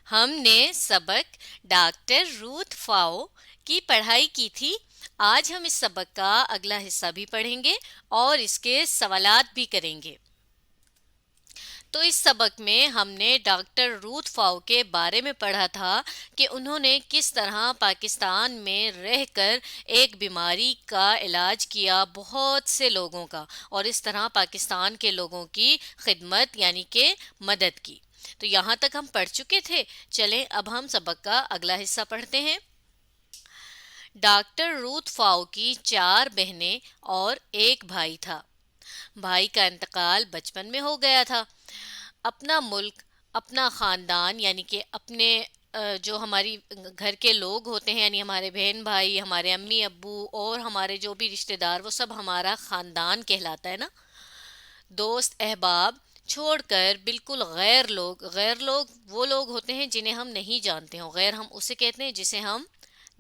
ہم نے سبق ڈاکٹر روتھ فاؤ کی پڑھائی کی تھی۔ آج ہم اس سبق کا اگلا حصہ بھی پڑھیں گے اور اس کے سوالات بھی کریں گے۔ تو اس سبق میں ہم نے ڈاکٹر روتھ فاؤ کے بارے میں پڑھا تھا کہ انہوں نے کس طرح پاکستان میں رہ کر ایک بیماری کا علاج کیا، بہت سے لوگوں کا، اور اس طرح پاکستان کے لوگوں کی خدمت یعنی کہ مدد کی۔ تو یہاں تک ہم پڑھ چکے تھے۔ چلیں اب ہم سبق کا اگلا حصہ پڑھتے ہیں۔ ڈاکٹر روتھ فاؤ کی 4 بہنیں اور ایک بھائی تھا۔ بھائی کا انتقال بچپن میں ہو گیا تھا۔ اپنا ملک، اپنا خاندان یعنی کہ اپنے جو ہماری گھر کے لوگ ہوتے ہیں، یعنی ہمارے بہن بھائی، ہمارے امی ابو اور ہمارے جو بھی رشتہ دار، وہ سب ہمارا خاندان کہلاتا ہے نا۔ دوست احباب چھوڑ کر بالکل غیر لوگ وہ لوگ ہوتے ہیں جنہیں ہم نہیں جانتے ہوں۔ غیر ہم اسے کہتے ہیں جسے ہم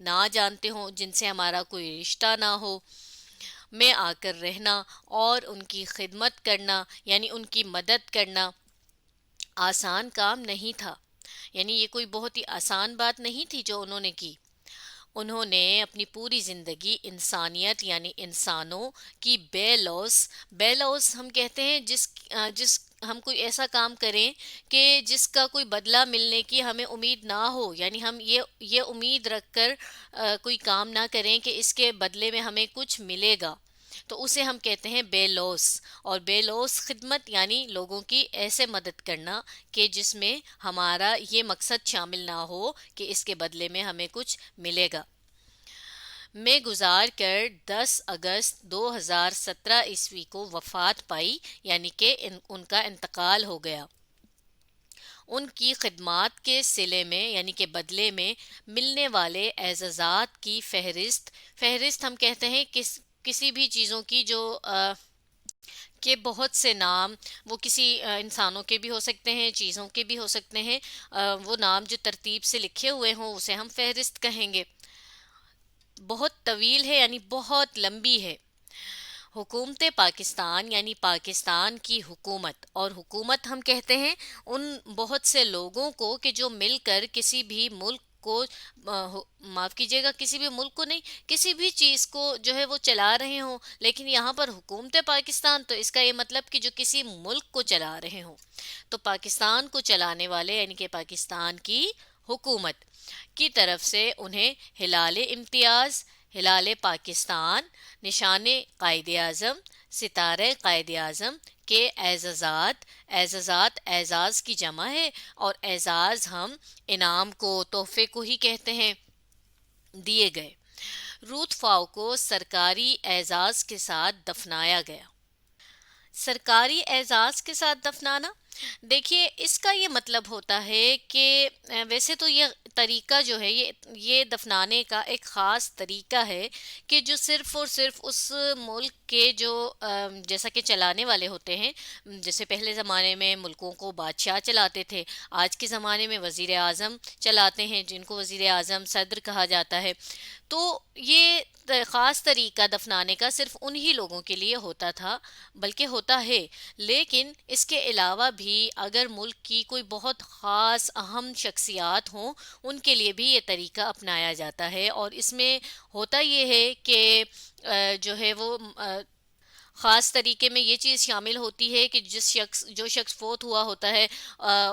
نہ جانتے ہوں، جن سے ہمارا کوئی رشتہ نہ ہو، میں آ کر رہنا اور ان کی خدمت کرنا یعنی ان کی مدد کرنا آسان کام نہیں تھا۔ یعنی یہ کوئی بہت ہی آسان بات نہیں تھی جو انہوں نے کی۔ انہوں نے اپنی پوری زندگی انسانیت یعنی انسانوں کی بے لوث ہم کہتے ہیں جس ہم کوئی ایسا کام کریں کہ جس کا کوئی بدلہ ملنے کی ہمیں امید نہ ہو، یعنی ہم یہ امید رکھ کر کوئی کام نہ کریں کہ اس کے بدلے میں ہمیں کچھ ملے گا، تو اسے ہم کہتے ہیں بے لوث۔ اور بے لوث خدمت یعنی لوگوں کی ایسے مدد کرنا کہ جس میں ہمارا یہ مقصد شامل نہ ہو کہ اس کے بدلے میں ہمیں کچھ ملے گا۔ میں گزار کر 10 اگست 2017 کو وفات پائی، یعنی کہ ان کا انتقال ہو گیا۔ ان کی خدمات کے صلے میں یعنی کہ بدلے میں ملنے والے اعزازات کی فہرست ہم کہتے ہیں کسی بھی چیزوں کی جو کہ بہت سے نام، وہ کسی انسانوں کے بھی ہو سکتے ہیں، چیزوں کے بھی ہو سکتے ہیں، وہ نام جو ترتیب سے لکھے ہوئے ہوں اسے ہم فہرست کہیں گے۔ بہت طویل ہے یعنی بہت لمبی ہے۔ حکومت پاکستان یعنی پاکستان کی حکومت، اور حکومت ہم کہتے ہیں ان بہت سے لوگوں کو کہ جو مل کر کسی بھی ملک کو معاف کیجیے گا، کسی بھی ملک کو نہیں، کسی بھی چیز کو جو ہے وہ چلا رہے ہوں، لیکن یہاں پر حکومت پاکستان تو اس کا یہ مطلب کہ جو کسی ملک کو چلا رہے ہوں، تو پاکستان کو چلانے والے یعنی کہ پاکستان کی حکومت کی طرف سے انہیں ہلال امتیاز، ہلال پاکستان، نشان قائد اعظم، ستارہ قائد اعظم کے اعزازات اعزاز کی جمع ہے، اور اعزاز ہم انعام کو، تحفے کو ہی کہتے ہیں، دیے گئے۔ روتھ فاؤ کو سرکاری اعزاز کے ساتھ دفنایا گیا۔ سرکاری اعزاز کے ساتھ دفنانا، دیکھیے اس کا یہ مطلب ہوتا ہے کہ ویسے تو یہ طریقہ جو ہے یہ دفنانے کا ایک خاص طریقہ ہے کہ جو صرف اور صرف اس ملک کے جو جیسا کہ چلانے والے ہوتے ہیں، جیسے پہلے زمانے میں ملکوں کو بادشاہ چلاتے تھے، آج کے زمانے میں وزیر اعظم چلاتے ہیں جن کو وزیر اعظم صدر کہا جاتا ہے۔ تو یہ خاص طریقہ دفنانے کا صرف انہی لوگوں کے لیے ہوتا تھا، بلکہ ہوتا ہے، لیکن اس کے علاوہ بھی اگر ملک کی کوئی بہت خاص اہم شخصیات ہوں ان کے لیے بھی یہ طریقہ اپنایا جاتا ہے۔ اور اس میں ہوتا یہ ہے کہ جو ہے وہ خاص طریقے میں یہ چیز شامل ہوتی ہے کہ جو شخص فوت ہوا ہوتا ہے،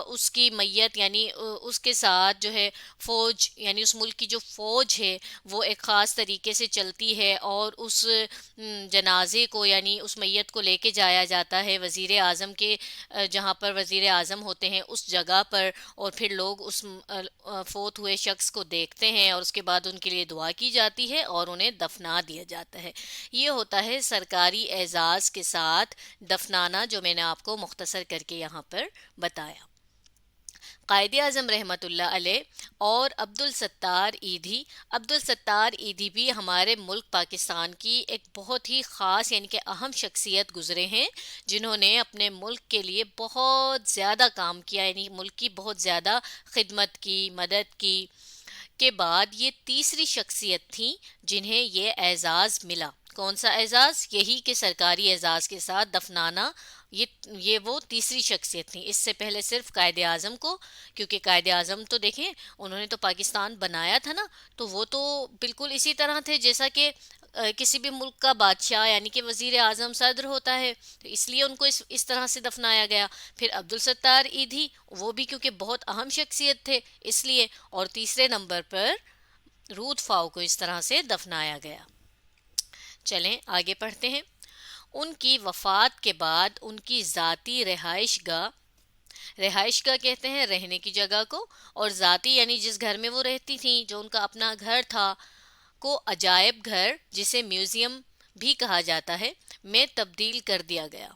اس کی میت یعنی اس کے ساتھ جو ہے فوج یعنی اس ملک کی جو فوج ہے وہ ایک خاص طریقے سے چلتی ہے، اور اس جنازے کو یعنی اس میت کو لے کے جایا جاتا ہے وزیر اعظم کے جہاں پر وزیر اعظم ہوتے ہیں اس جگہ پر، اور پھر لوگ اس فوت ہوئے شخص کو دیکھتے ہیں، اور اس کے بعد ان کے لیے دعا کی جاتی ہے اور انہیں دفنا دیا جاتا ہے۔ یہ ہوتا ہے سرکاری اعزاز کے ساتھ دفنانا، جو میں نے آپ کو مختصر کر کے یہاں پر بتایا۔ قائد اعظم رحمۃ اللہ علیہ اور عبدالستار ایدھی بھی ہمارے ملک پاکستان کی ایک بہت ہی خاص یعنی کہ اہم شخصیت گزرے ہیں، جنہوں نے اپنے ملک کے لیے بہت زیادہ کام کیا، یعنی ملک کی بہت زیادہ خدمت کی، مدد کی۔ کے بعد یہ تیسری شخصیت تھیں جنہیں یہ اعزاز ملا۔ کون سا اعزاز؟ یہی کہ سرکاری اعزاز کے ساتھ دفنانا. یہ وہ تیسری شخصیت تھی. اس سے پہلے صرف قائد اعظم کو، کیونکہ قائد اعظم تو دیکھیں انہوں نے تو پاکستان بنایا تھا نا، تو وہ تو بالکل اسی طرح تھے جیسا کہ کسی بھی ملک کا بادشاہ یعنی کہ وزیر اعظم صدر ہوتا ہے، تو اس لیے ان کو اس طرح سے دفنایا گیا. پھر عبدالستار ایدھی، وہ بھی کیونکہ بہت اہم شخصیت تھے اس لیے. اور تیسرے نمبر پر رود فاؤ کو اس طرح سے دفنایا گیا. چلیں آگے پڑھتے ہیں. ان کی وفات کے بعد ان کی ذاتی رہائش گاہ کہتے ہیں رہنے کی جگہ کو، اور ذاتی یعنی جس گھر میں وہ رہتی تھیں، جو ان کا اپنا گھر تھا، کو عجائب گھر، جسے میوزیم بھی کہا جاتا ہے، میں تبدیل کر دیا گیا.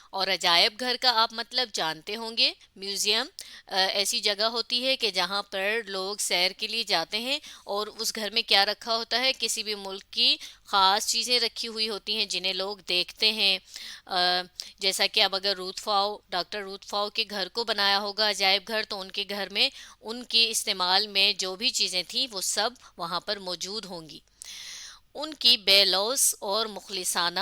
اور عجائب گھر کا آپ مطلب جانتے ہوں گے. میوزیم ایسی جگہ ہوتی ہے کہ جہاں پر لوگ سیر کے لیے جاتے ہیں، اور اس گھر میں کیا رکھا ہوتا ہے، کسی بھی ملک کی خاص چیزیں رکھی ہوئی ہوتی ہیں جنہیں لوگ دیکھتے ہیں. جیسا کہ اب اگر ڈاکٹر روتھ فاؤ کے گھر کو بنایا ہوگا عجائب گھر، تو ان کے گھر میں ان کے استعمال میں جو بھی چیزیں تھیں وہ سب وہاں پر موجود ہوں گی. ان کی بے لوث اور مخلصانہ،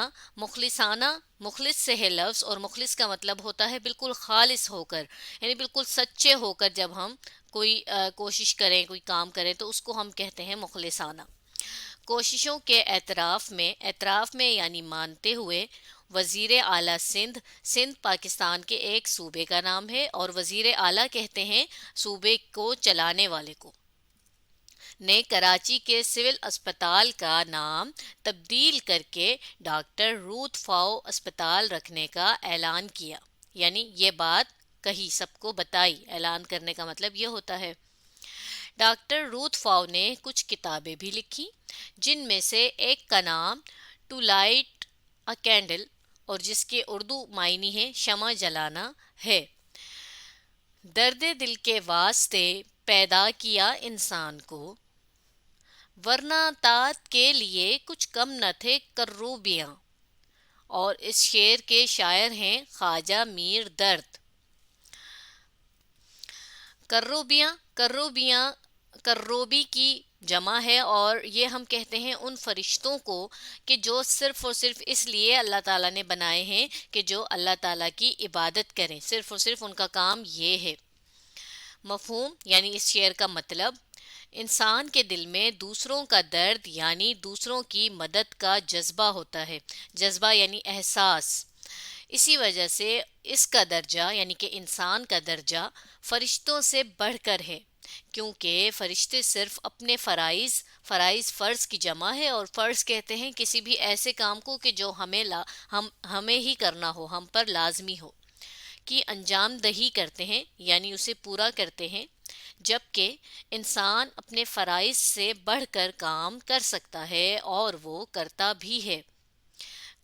مخلص سے ہے لفظ، اور مخلص کا مطلب ہوتا ہے بالکل خالص ہو کر، یعنی بالکل سچے ہو کر. جب ہم کوئی کوشش کریں، کوئی کام کریں، تو اس کو ہم کہتے ہیں مخلصانہ. کوششوں کے اعتراف میں یعنی مانتے ہوئے، وزیر اعلیٰ سندھ پاکستان کے ایک صوبے کا نام ہے، اور وزیر اعلیٰ کہتے ہیں صوبے کو چلانے والے کو، نے کراچی کے سول اسپتال کا نام تبدیل کر کے ڈاکٹر روتھ فاؤ اسپتال رکھنے کا اعلان کیا. یعنی یہ بات کہی، سب کو بتائی. اعلان کرنے کا مطلب یہ ہوتا ہے. ڈاکٹر روتھ فاؤ نے کچھ کتابیں بھی لکھی، جن میں سے ایک کا نام ٹو لائٹ اے کینڈل، اور جس کے اردو معنی ہے شمع جلانا ہے. درد دل کے واسطے پیدا کیا انسان کو، ورنہ طاعت کے لیے کچھ کم نہ تھے کروبیاں. اور اس شعر کے شاعر ہیں خواجہ میر درد. کروبی کی جمع ہے، اور یہ ہم کہتے ہیں ان فرشتوں کو کہ جو صرف اور صرف اس لیے اللہ تعالیٰ نے بنائے ہیں کہ جو اللہ تعالیٰ کی عبادت کریں. صرف اور صرف ان کا کام یہ ہے. مفہوم یعنی اس شعر کا مطلب، انسان کے دل میں دوسروں کا درد یعنی دوسروں کی مدد کا جذبہ ہوتا ہے. جذبہ یعنی احساس. اسی وجہ سے اس کا درجہ یعنی کہ انسان کا درجہ فرشتوں سے بڑھ کر ہے، کیونکہ فرشتے صرف اپنے فرض کی جمع ہے، اور فرض کہتے ہیں کسی بھی ایسے کام کو کہ جو ہمیں ہی کرنا ہو، ہم پر لازمی ہو، کی انجام دہی کرتے ہیں یعنی اسے پورا کرتے ہیں. جبکہ انسان اپنے فرائض سے بڑھ کر کام کر سکتا ہے، اور وہ کرتا بھی ہے.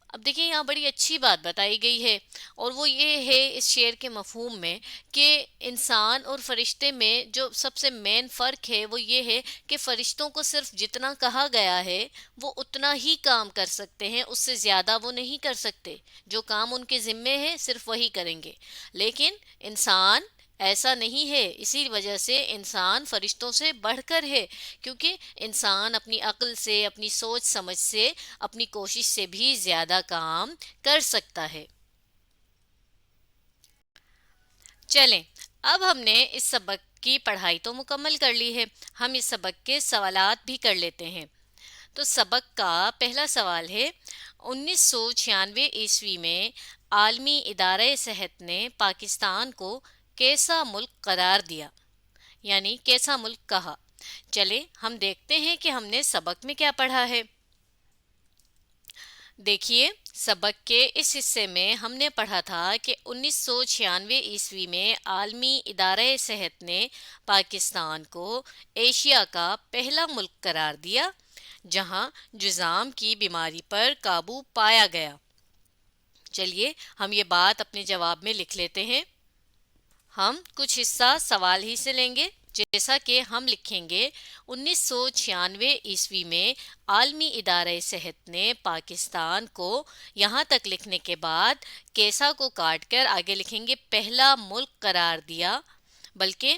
اب دیکھیں یہاں بڑی اچھی بات بتائی گئی ہے، اور وہ یہ ہے اس شعر کے مفہوم میں کہ انسان اور فرشتے میں جو سب سے مین فرق ہے وہ یہ ہے کہ فرشتوں کو صرف جتنا کہا گیا ہے وہ اتنا ہی کام کر سکتے ہیں، اس سے زیادہ وہ نہیں کر سکتے. جو کام ان کے ذمے ہے صرف وہی کریں گے. لیکن انسان ایسا نہیں ہے، اسی وجہ سے انسان فرشتوں سے بڑھ کر ہے، کیونکہ انسان اپنی عقل سے، اپنی سوچ سمجھ سے، اپنی کوشش سے بھی زیادہ کام کر سکتا ہے. چلیں اب ہم نے اس سبق کی پڑھائی تو مکمل کر لی ہے، ہم اس سبق کے سوالات بھی کر لیتے ہیں. تو سبق کا پہلا سوال ہے، 1996 عیسوی میں عالمی ادارہ صحت نے پاکستان کو کیسا ملک قرار دیا، یعنی کیسا ملک کہا؟ چلیں ہم دیکھتے ہیں کہ ہم نے سبق میں کیا پڑھا ہے. دیکھیے سبق کے اس حصے میں ہم نے پڑھا تھا کہ 1996 عیسوی میں عالمی ادارہ صحت نے پاکستان کو ایشیا کا پہلا ملک قرار دیا جہاں جذام کی بیماری پر قابو پایا گیا. چلیے ہم یہ بات اپنے جواب میں لکھ لیتے ہیں. ہم کچھ حصہ سوال ہی سے لیں گے، جیسا کہ ہم لکھیں گے 1996 عیسوی میں عالمی ادارہ صحت نے پاکستان کو، یہاں تک لکھنے کے بعد کیسا کو کاٹ کر آگے لکھیں گے پہلا ملک قرار دیا، بلکہ